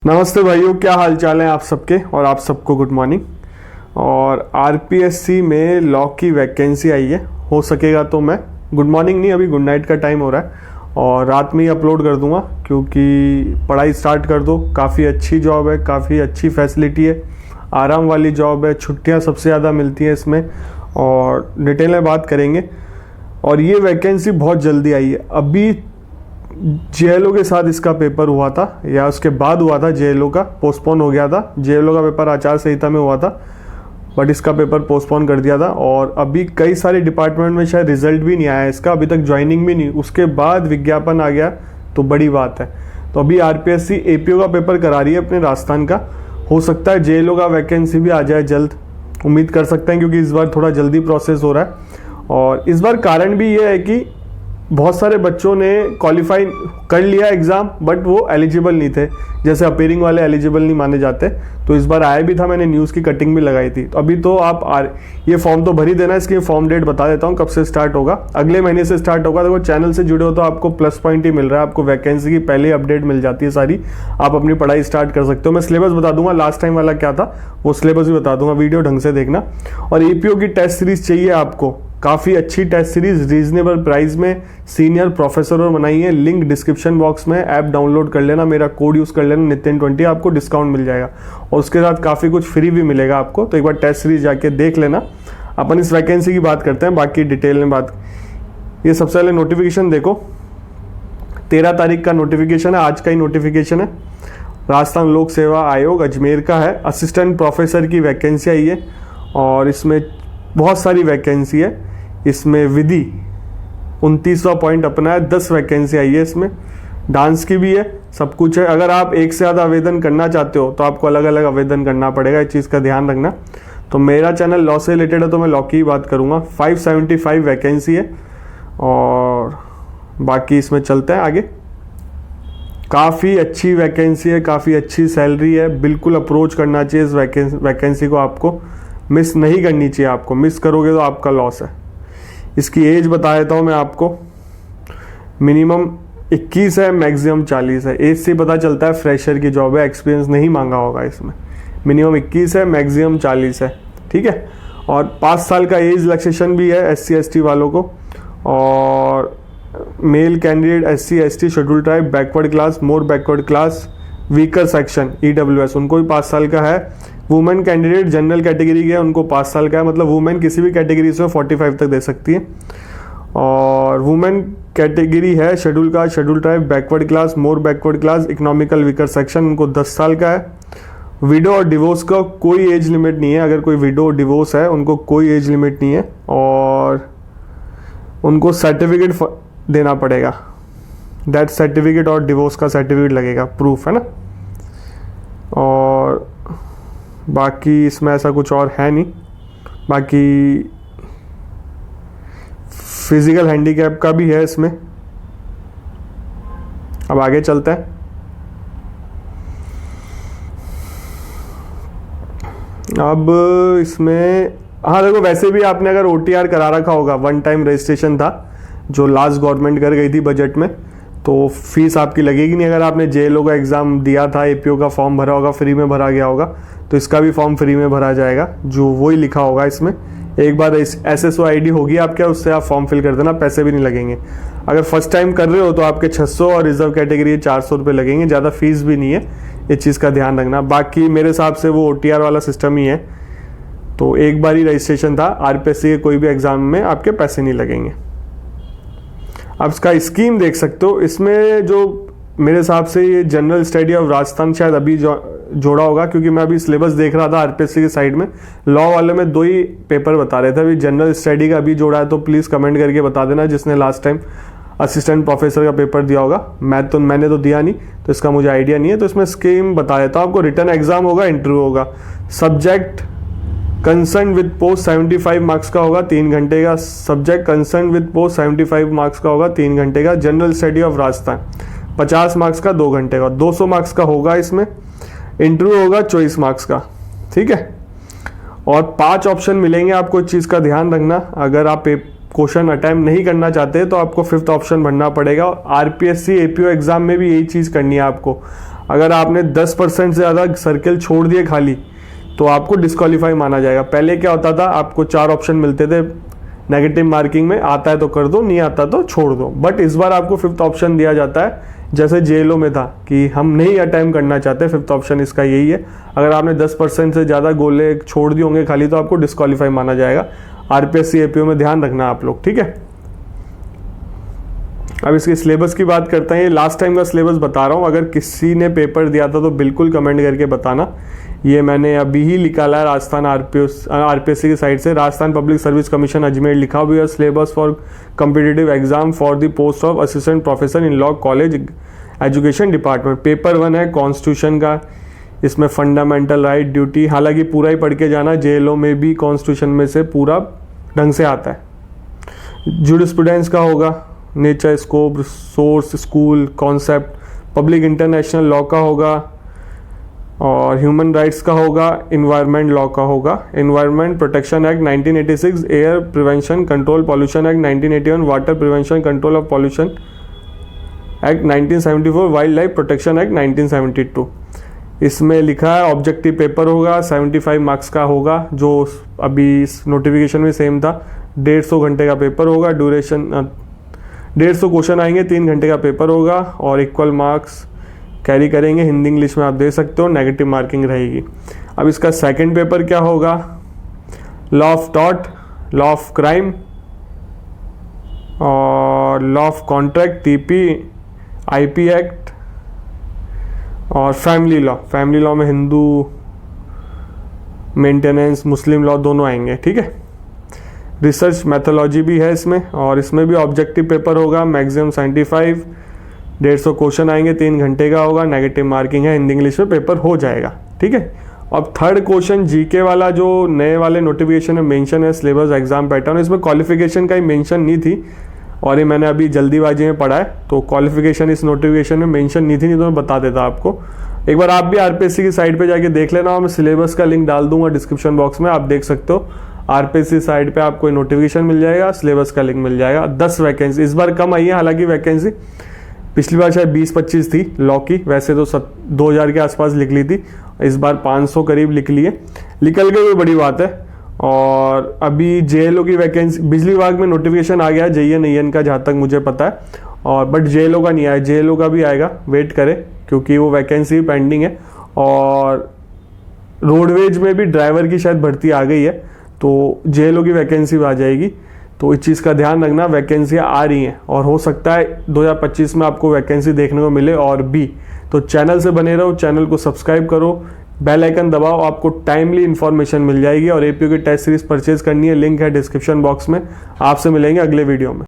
नमस्ते भाइयों, क्या हाल चाल है आप सबके। और आप सबको गुड मॉर्निंग। और आरपीएससी में लॉ की वैकेंसी आई है। हो सकेगा तो मैं गुड मॉर्निंग नहीं, अभी गुड नाइट का टाइम हो रहा है और रात में ही अपलोड कर दूंगा, क्योंकि पढ़ाई स्टार्ट कर दो। काफ़ी अच्छी जॉब है, काफ़ी अच्छी फैसिलिटी है, आराम वाली जॉब है, छुट्टियाँ सबसे ज़्यादा मिलती हैं इसमें और डिटेल में बात करेंगे। और ये वैकेंसी बहुत जल्दी आई है। अभी जेएलओ के साथ इसका पेपर हुआ था या उसके बाद हुआ था, जेएलओ का पोस्टपोन हो गया था। जेएलओ का पेपर आचार संहिता में हुआ था, बट इसका पेपर पोस्टपोन कर दिया था। और अभी कई सारे डिपार्टमेंट में शायद रिजल्ट भी नहीं आया इसका, अभी तक ज्वाइनिंग भी नहीं, उसके बाद विज्ञापन आ गया तो बड़ी बात है। तो अभी आरपीएससी एपीओ का पेपर करा रही है अपने राजस्थान का। हो सकता है जेएलओ का वैकेंसी भी आ जाए जल्द, उम्मीद कर सकते हैं, क्योंकि इस बार थोड़ा जल्दी प्रोसेस हो रहा है। और इस बार कारण भी ये है कि बहुत सारे बच्चों ने क्वालिफाई कर लिया एग्ज़ाम, बट वो एलिजिबल नहीं थे। जैसे अपीयरिंग वाले एलिजिबल नहीं माने जाते, तो इस बार आया भी था, मैंने न्यूज़ की कटिंग भी लगाई थी। तो अभी तो आप ये फॉर्म तो भर ही देना। इसकी फॉर्म डेट बता देता हूँ कब से स्टार्ट होगा। अगले महीने से स्टार्ट होगा। देखो, चैनल से जुड़े हो तो आपको प्लस पॉइंट ही मिल रहा है, आपको वैकेंसी की पहले अपडेट मिल जाती है सारी, आप अपनी पढ़ाई स्टार्ट कर सकते हो। मैं सिलेबस बता दूंगा, लास्ट टाइम वाला क्या था वो सिलेबस भी बता दूंगा, वीडियो ढंग से देखना। और एपीओ की टेस्ट सीरीज चाहिए आपको, काफ़ी अच्छी टेस्ट सीरीज रीजनेबल प्राइस में सीनियर प्रोफेसरों बनाई है। लिंक डिस्क्रिप्शन बॉक्स में, ऐप डाउनलोड कर लेना, मेरा कोड यूज़ कर लेना नितिन20, आपको डिस्काउंट मिल जाएगा और उसके साथ काफ़ी कुछ फ्री भी मिलेगा आपको। तो एक बार टेस्ट सीरीज जाके देख लेना। अपन इस वैकेंसी की बात करते हैं, बाकी डिटेल में बात। ये सबसे पहले नोटिफिकेशन देखो, 13 तारीख का नोटिफिकेशन है, आज का ही नोटिफिकेशन है। राजस्थान लोक सेवा आयोग अजमेर का है। असिस्टेंट प्रोफेसर की वैकेंसी आई है और इसमें बहुत सारी वैकेंसी है। इसमें विधि 29वां पॉइंट अपना है, 10 वैकेंसी आई है इसमें। डांस की भी है, सब कुछ है। अगर आप एक से ज़्यादा आवेदन करना चाहते हो तो आपको अलग अलग आवेदन करना पड़ेगा, इस चीज़ का ध्यान रखना। तो मेरा चैनल लॉ से रिलेटेड है तो मैं लॉ की ही बात करूँगा। 575 वैकेंसी है और बाकी इसमें चलते हैं आगे। काफ़ी अच्छी वैकेंसी है, काफ़ी अच्छी सैलरी है, बिल्कुल अप्रोच करना चाहिए इस वैकेंसी को, आपको मिस नहीं करनी चाहिए। आपको मिस करोगे तो आपका लॉस है। इसकी एज बता देता हूँ मैं आपको, मिनिमम 21 है, मैक्सिमम 40 है। एज से पता चलता है फ्रेशर की जॉब है, एक्सपीरियंस नहीं मांगा होगा इसमें। मिनिमम 21 है, मैक्सिमम 40 है, ठीक है। और 5 साल का एज रिलैक्सेशन भी है SC ST वालों को। और male candidate SC ST schedule tribe backward class, more backward class, weaker section EWS, उनको भी 5 साल का है। वुमेन कैंडिडेट जनरल कैटेगरी के है, उनको 5 साल का है, मतलब वुमेन किसी भी कैटेगरी से 45 तक दे सकती है। और वुमेन कैटेगरी है schedule caste, schedule tribe, backward class, more backward class, economical weaker section, उनको 10 साल का है। विडो और डिवोर्स का कोई एज लिमिट नहीं है। अगर कोई विडो और डिवोर्स है उनको कोई एज लिमिट नहीं है और उनको सर्टिफिकेट देना पड़ेगा, डेथ सर्टिफिकेट और डिवोर्स का सर्टिफिकेट लगेगा, प्रूफ है ना। और बाकी इसमें ऐसा कुछ और है नहीं। बाकी फिजिकल हैंडीकैप का भी है इसमें। अब आगे चलते हैं। अब इसमें हाँ देखो, वैसे भी आपने अगर OTR करा रखा होगा, वन टाइम रजिस्ट्रेशन था जो लास्ट गवर्नमेंट कर गई थी बजट में, तो फीस आपकी लगेगी नहीं। अगर आपने जेएलओ का एग्ज़ाम दिया था, एपीओ का फॉर्म भरा होगा, फ्री में भरा गया होगा, तो इसका भी फॉर्म फ्री में भरा जाएगा, जो वही लिखा होगा इसमें। एक बार SSO ID होगी आपके, उससे आप फॉर्म फिल कर देना, पैसे भी नहीं लगेंगे। अगर फर्स्ट टाइम कर रहे हो तो आपके 600 और रिजर्व कैटेगरी 400 रुपये लगेंगे, ज़्यादा फीस भी नहीं है, इस चीज़ का ध्यान रखना। बाकी मेरे हिसाब से वो OTR वाला सिस्टम ही है, तो एक बार ही रजिस्ट्रेशन था। आरपीएससी के कोई भी एग्ज़ाम में आपके पैसे नहीं लगेंगे। आप इसका स्कीम देख सकते हो। इसमें जो मेरे हिसाब से ये जनरल स्टडी ऑफ राजस्थान शायद अभी जोड़ा होगा, क्योंकि मैं अभी सिलेबस देख रहा था आरपीएससी की साइड में। लॉ वाले में 2 ही पेपर बता रहे थे, अभी जनरल स्टडी का अभी जोड़ा है, तो प्लीज़ कमेंट करके बता देना जिसने लास्ट टाइम असिस्टेंट प्रोफेसर का पेपर दिया होगा। मैंने तो दिया नहीं, तो इसका मुझे आइडिया नहीं है। तो इसमें स्कीम बता देता हूँ आपको। रिटर्न एग्जाम होगा, इंटरव्यू होगा। Subject concern with post 75 marks का होगा, 3 घंटे का। Subject concern with post 75 marks का होगा, 3 घंटे का। General study of Rajasthan 50 marks का, 2 घंटे का। 200 मार्क्स का होगा इसमें। इंटरव्यू होगा 24 मार्क्स का, ठीक है। और 5 ऑप्शन मिलेंगे आपको, इस चीज़ का ध्यान रखना। अगर आप क्वेश्चन अटैम्प्ट नहीं करना चाहते तो आपको 5th ऑप्शन भरना पड़ेगा। आरपीएससी एपीओ एग्जाम में भी यही चीज़ करनी है आपको। अगर आपने 10% से ज़्यादा सर्कल छोड़ दिए खाली तो आपको डिस्क्वालीफाई माना जाएगा। पहले क्या होता था, आपको 4 ऑप्शन मिलते थे नेगेटिव मार्किंग में, आता है तो कर दो, नहीं आता तो छोड़ दो। बट इस बार आपको 5th ऑप्शन दिया जाता है, जैसे जेएलओ में था कि हम नहीं अटेम्प्ट करना चाहते, 5th ऑप्शन इसका यही है। अगर आपने 10% से ज़्यादा गोले छोड़ दिए होंगे खाली तो आपको डिस्क्वालीफाई माना जाएगा। आरपीएससी एपीओ में ध्यान रखना आप लोग, ठीक है। अब इसके सिलेबस की बात करते हैं। ये लास्ट टाइम का सिलेबस बता रहा हूँ, अगर किसी ने पेपर दिया था तो बिल्कुल कमेंट करके बताना। ये मैंने अभी ही निकाला है राजस्थान आरपीएससी की साइड से। Rajasthan public service commission Ajmer लिखा हुआ है syllabus for competitive exam for the post of assistant professor in law college education department. Paper 1 है कॉन्स्टिट्यूशन का, इसमें फंडामेंटल राइट ड्यूटी, हालांकि पूरा ही पढ़ के जाना, जेएलओ में भी कॉन्स्टिट्यूशन में से पूरा ढंग से आता है। जुरिस्प्रूडेंस का होगा, nature, scope, source, school, concept, public international law का होगा, और ह्यूमन राइट्स का होगा, इन्वायरमेंट लॉ का होगा, environment protection act 1986, air prevention control pollution act 1981, water prevention control of pollution act 1974, wild life protection act 1972। इसमें लिखा है ऑब्जेक्टिव पेपर होगा, 75 मार्क्स का होगा, जो अभी इस नोटिफिकेशन में सेम था। 150 घंटे का पेपर होगा, ड्यूरेशन 150 क्वेश्चन आएंगे, 3 घंटे का पेपर होगा, और इक्वल मार्क्स कैरी करेंगे। हिंदी इंग्लिश में आप दे सकते हो, नेगेटिव मार्किंग रहेगी। अब इसका सेकंड पेपर क्या होगा, law of tort, law of crime, और law of contract, TP, IP act, और फैमिली लॉ। फैमिली लॉ में हिंदू, मेंटेनेंस, मुस्लिम लॉ दोनों आएंगे, ठीक है। रिसर्च मैथोलॉजी भी है इसमें, और इसमें भी ऑब्जेक्टिव पेपर होगा, मैक्सिमम 75, 150 क्वेश्चन आएंगे, 3 घंटे का होगा, नेगेटिव मार्किंग है, हिंदी इंग्लिश में पेपर हो जाएगा, ठीक है। अब थर्ड क्वेश्चन जीके वाला, जो नए वाले नोटिफिकेशन में मेंशन है सिलेबस एग्जाम पैटर्न, इसमें क्वालिफिकेशन का ही मेंशन नहीं थी, और ये मैंने अभी जल्दीबाजी में पढ़ा है, तो क्वालिफिकेशन इस नोटिफिकेशन में मेंशन नहीं थी, नहीं तो मैं बता देता आपको। एक बार आप भी आरपीएससी की साइट पे जाके देख लेना, और मैं सिलेबस का लिंक डाल दूंगा डिस्क्रिप्शन बॉक्स में, आप देख सकते हो। आरपीएससी साइट पे आपको नोटिफिकेशन मिल जाएगा, सिलेबस का लिंक मिल जाएगा। 10 वैकेंसी इस बार कम आई है, हालांकि वैकेंसी पिछली बार शायद 20-25 थी लॉ की, वैसे तो 2000 के आसपास लिख ली थी, इस बार 500 करीब लिख ली है, निकल गई वो बड़ी बात है। और अभी जेएलओ की वैकेंसी बिजली विभाग में नोटिफिकेशन आ गया है JEN का, जहाँ तक मुझे पता है, और बट जेएलओ का नहीं आया, जेएलओ का भी आएगा, वेट करें, क्योंकि वो वैकेंसी पेंडिंग है। और रोडवेज में भी ड्राइवर की शायद भर्ती आ गई है, तो जेएलओ की वैकेंसी भी आ जाएगी, तो इस चीज़ का ध्यान रखना, वैकेंसियाँ आ रही हैं, और हो सकता है 2025 में आपको वैकेंसी देखने को मिले और भी। तो चैनल से बने रहो, चैनल को सब्सक्राइब करो, बेल आइकन दबाओ, आपको टाइमली इन्फॉर्मेशन मिल जाएगी। और एपीओ की टेस्ट सीरीज परचेज करनी है, लिंक है डिस्क्रिप्शन बॉक्स में। आपसे मिलेंगे अगले वीडियो में।